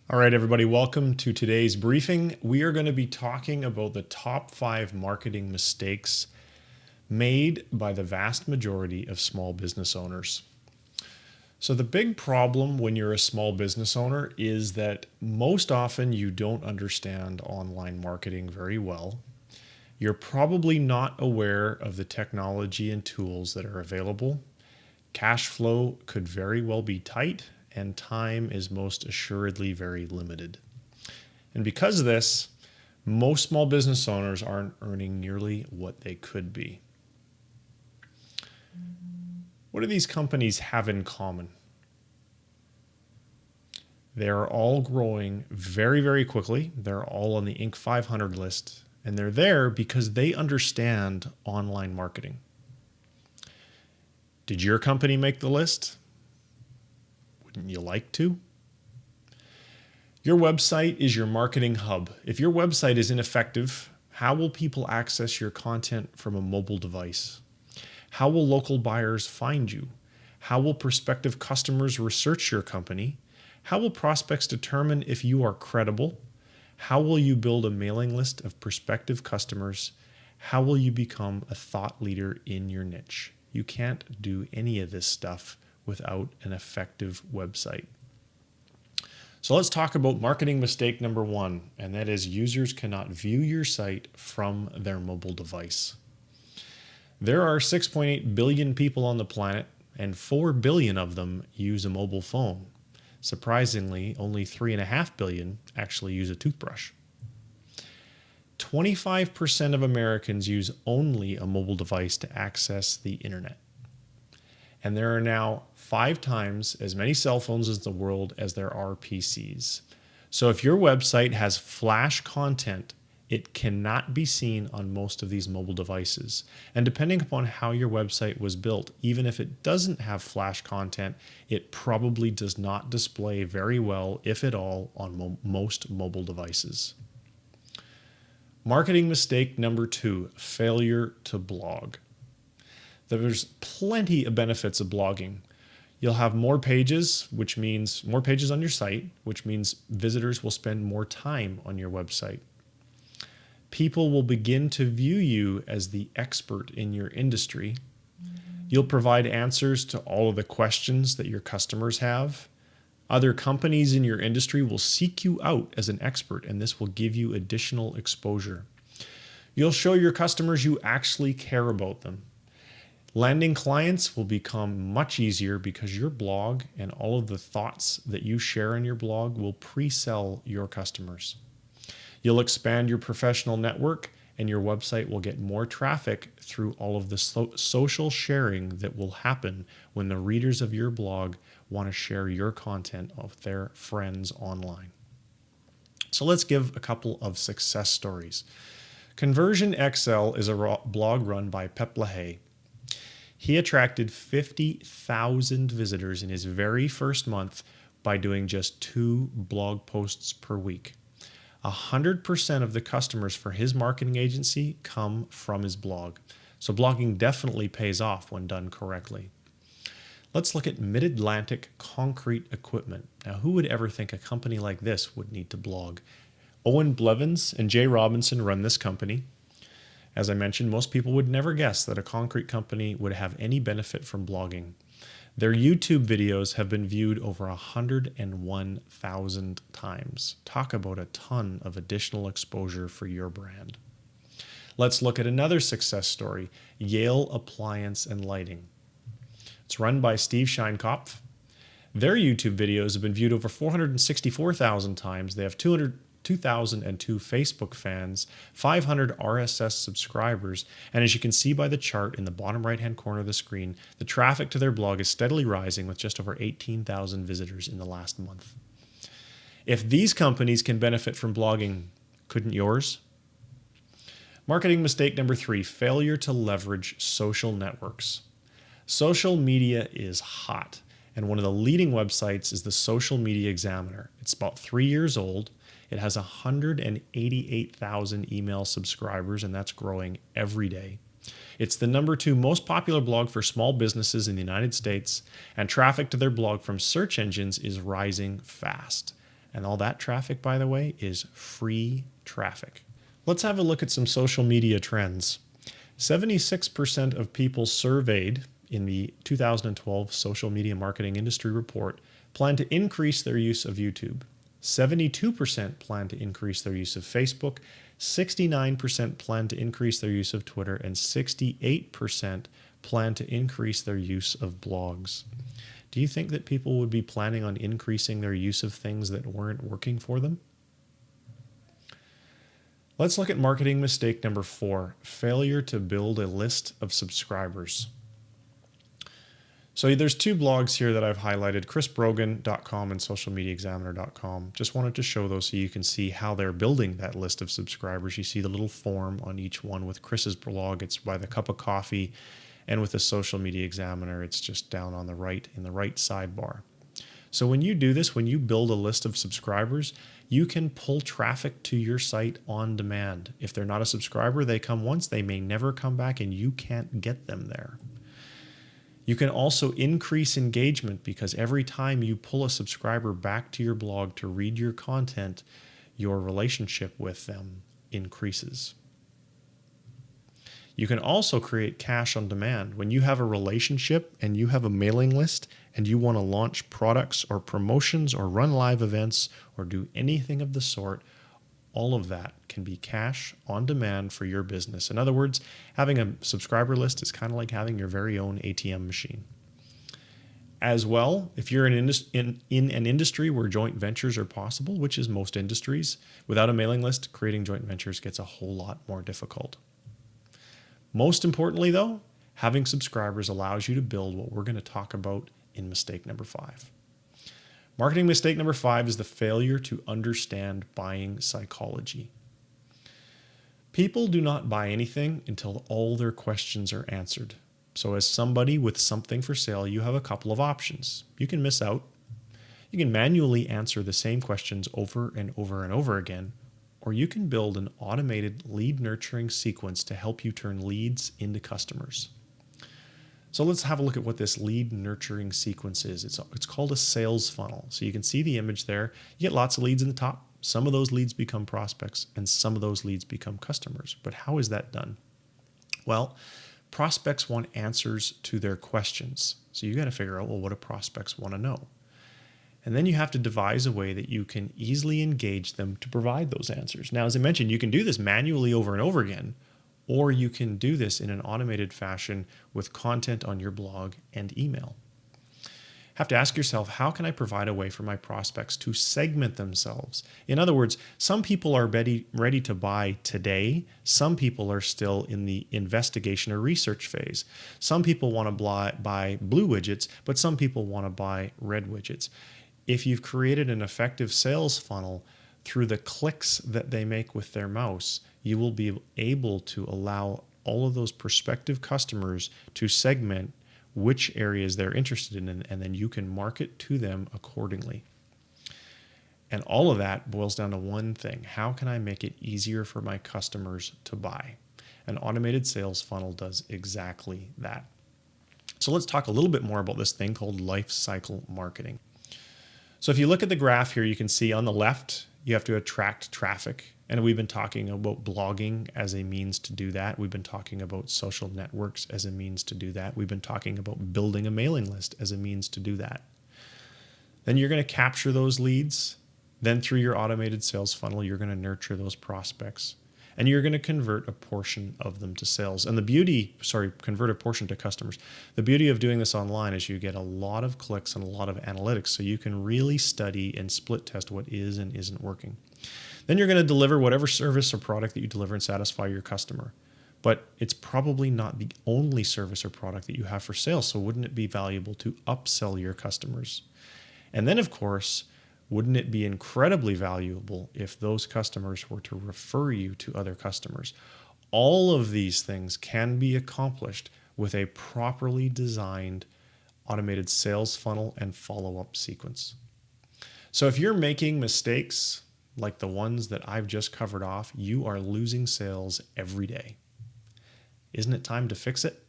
All right, everybody, welcome to today's briefing. We are going to be talking about the top 5 marketing mistakes made by the vast majority of small business owners. So the big problem when you're a small business owner is that most often you don't understand online marketing very well. You're probably not aware of the technology and tools that are available. Cash flow could very well be tight, and time is most assuredly very limited. And because of this, most small business owners aren't earning nearly what they could be. What do these companies have in common? They're all growing very, very quickly. They're all on the Inc. 500 list, and they're there because they understand online marketing. Did your company make the list? Wouldn't you like to? Your website is your marketing hub. If your website is ineffective, how will people access your content from a mobile device? How will local buyers find you? How will prospective customers research your company? How will prospects determine if you are credible? How will you build a mailing list of prospective customers? How will you become a thought leader in your niche? You can't do any of this stuff without an effective website. So let's talk about marketing mistake number 1, and that is users cannot view your site from their mobile device. There are 6.8 billion people on the planet, and 4 billion of them use a mobile phone. Surprisingly, only 3.5 billion actually use a toothbrush. 25% of Americans use only a mobile device to access the internet. And there are now 5 times as many cell phones in the world as there are PCs. So if your website has flash content, it cannot be seen on most of these mobile devices. And depending upon how your website was built, even if it doesn't have flash content, it probably does not display very well, if at all, on most mobile devices. Marketing mistake number 2, failure to blog. There's plenty of benefits of blogging. You'll have more pages, which means more pages on your site, which means visitors will spend more time on your website. People will begin to view you as the expert in your industry. You'll provide answers to all of the questions that your customers have. Other companies in your industry will seek you out as an expert, and this will give you additional exposure. You'll show your customers you actually care about them. Landing clients will become much easier because your blog and all of the thoughts that you share in your blog will pre-sell your customers. You'll expand your professional network, and your website will get more traffic through all of the social sharing that will happen when the readers of your blog want to share your content with their friends online. So let's give a couple of success stories. Conversion XL is a blog run by Pep Lahaye. He attracted 50,000 visitors in his very first month by doing just 2 blog posts per week. 100% of the customers for his marketing agency come from his blog. So blogging definitely pays off when done correctly. Let's look at Mid-Atlantic Concrete Equipment. Now, who would ever think a company like this would need to blog? Owen Blevins and Jay Robinson run this company. As I mentioned, most people would never guess that a concrete company would have any benefit from blogging. Their YouTube videos have been viewed over 101,000 times. Talk about a ton of additional exposure for your brand. Let's look at another success story, Yale Appliance and Lighting. It's run by Steve Scheinkopf. Their YouTube videos have been viewed over 464,000 times. They have 2,002 Facebook fans, 500 RSS subscribers, and as you can see by the chart in the bottom right-hand corner of the screen, the traffic to their blog is steadily rising with just over 18,000 visitors in the last month. If these companies can benefit from blogging, couldn't yours? Marketing mistake number 3, failure to leverage social networks. Social media is hot, and one of the leading websites is the Social Media Examiner. It's about 3 years old. It has 188,000 email subscribers, and that's growing every day. It's the number 2 most popular blog for small businesses in the United States, and traffic to their blog from search engines is rising fast. And all that traffic, by the way, is free traffic. Let's have a look at some social media trends. 76% of people surveyed in the 2012 Social Media Marketing Industry Report plan to increase their use of YouTube. 72% plan to increase their use of Facebook. 69% plan to increase their use of Twitter. And 68% plan to increase their use of blogs. Do you think that people would be planning on increasing their use of things that weren't working for them? Let's look at marketing mistake number 4, failure to build a list of subscribers. So there's 2 blogs here that I've highlighted, chrisbrogan.com and socialmediaexaminer.com. Just wanted to show those so you can see how they're building that list of subscribers. You see the little form on each one. With Chris's blog, it's by the cup of coffee. And with the Social Media Examiner, it's just down on the right in the right sidebar. So when you do this, when you build a list of subscribers, you can pull traffic to your site on demand. If they're not a subscriber, they come once, they may never come back, and you can't get them there. You can also increase engagement because every time you pull a subscriber back to your blog to read your content, your relationship with them increases. You can also create cash on demand. When you have a relationship and you have a mailing list and you want to launch products or promotions or run live events or do anything of the sort, all of that can be cash on demand for your business. In other words, having a subscriber list is kind of like having your very own ATM machine. As well, if you're in an industry where joint ventures are possible, which is most industries, without a mailing list, creating joint ventures gets a whole lot more difficult. Most importantly, though, having subscribers allows you to build what we're going to talk about in mistake number 5. Marketing mistake number 5 is the failure to understand buying psychology. People do not buy anything until all their questions are answered. So as somebody with something for sale, you have a couple of options. You can miss out. You can manually answer the same questions over and over and over again, or you can build an automated lead nurturing sequence to help you turn leads into customers. So let's have a look at what this lead nurturing sequence is. It's called a sales funnel. So you can see the image there. You get lots of leads in the top. Some of those leads become prospects and some of those leads become customers. But how is that done? Well, prospects want answers to their questions. So you got to figure out, well, what do prospects want to know? And then you have to devise a way that you can easily engage them to provide those answers. Now, as I mentioned, you can do this manually over and over again, or you can do this in an automated fashion with content on your blog and email. Have to ask yourself, how can I provide a way for my prospects to segment themselves? In other words, some people are ready to buy today. Some people are still in the investigation or research phase. Some people want to buy blue widgets, but some people want to buy red widgets. If you've created an effective sales funnel through the clicks that they make with their mouse, you will be able to allow all of those prospective customers to segment which areas they're interested in, and then you can market to them accordingly. And all of that boils down to one thing. How can I make it easier for my customers to buy? An automated sales funnel does exactly that. So let's talk a little bit more about this thing called life cycle marketing. So if you look at the graph here, you can see on the left, you have to attract traffic. And we've been talking about blogging as a means to do that. We've been talking about social networks as a means to do that. We've been talking about building a mailing list as a means to do that. Then you're going to capture those leads. Then through your automated sales funnel, you're going to nurture those prospects. And you're going to convert a portion of them to sales. And convert a portion to customers. The beauty of doing this online is you get a lot of clicks and a lot of analytics, so you can really study and split test what is and isn't working. Then you're going to deliver whatever service or product that you deliver and satisfy your customer. But it's probably not the only service or product that you have for sale, so wouldn't it be valuable to upsell your customers? And then, of course, wouldn't it be incredibly valuable if those customers were to refer you to other customers? All of these things can be accomplished with a properly designed automated sales funnel and follow-up sequence. So if you're making mistakes like the ones that I've just covered off, you are losing sales every day. Isn't it time to fix it?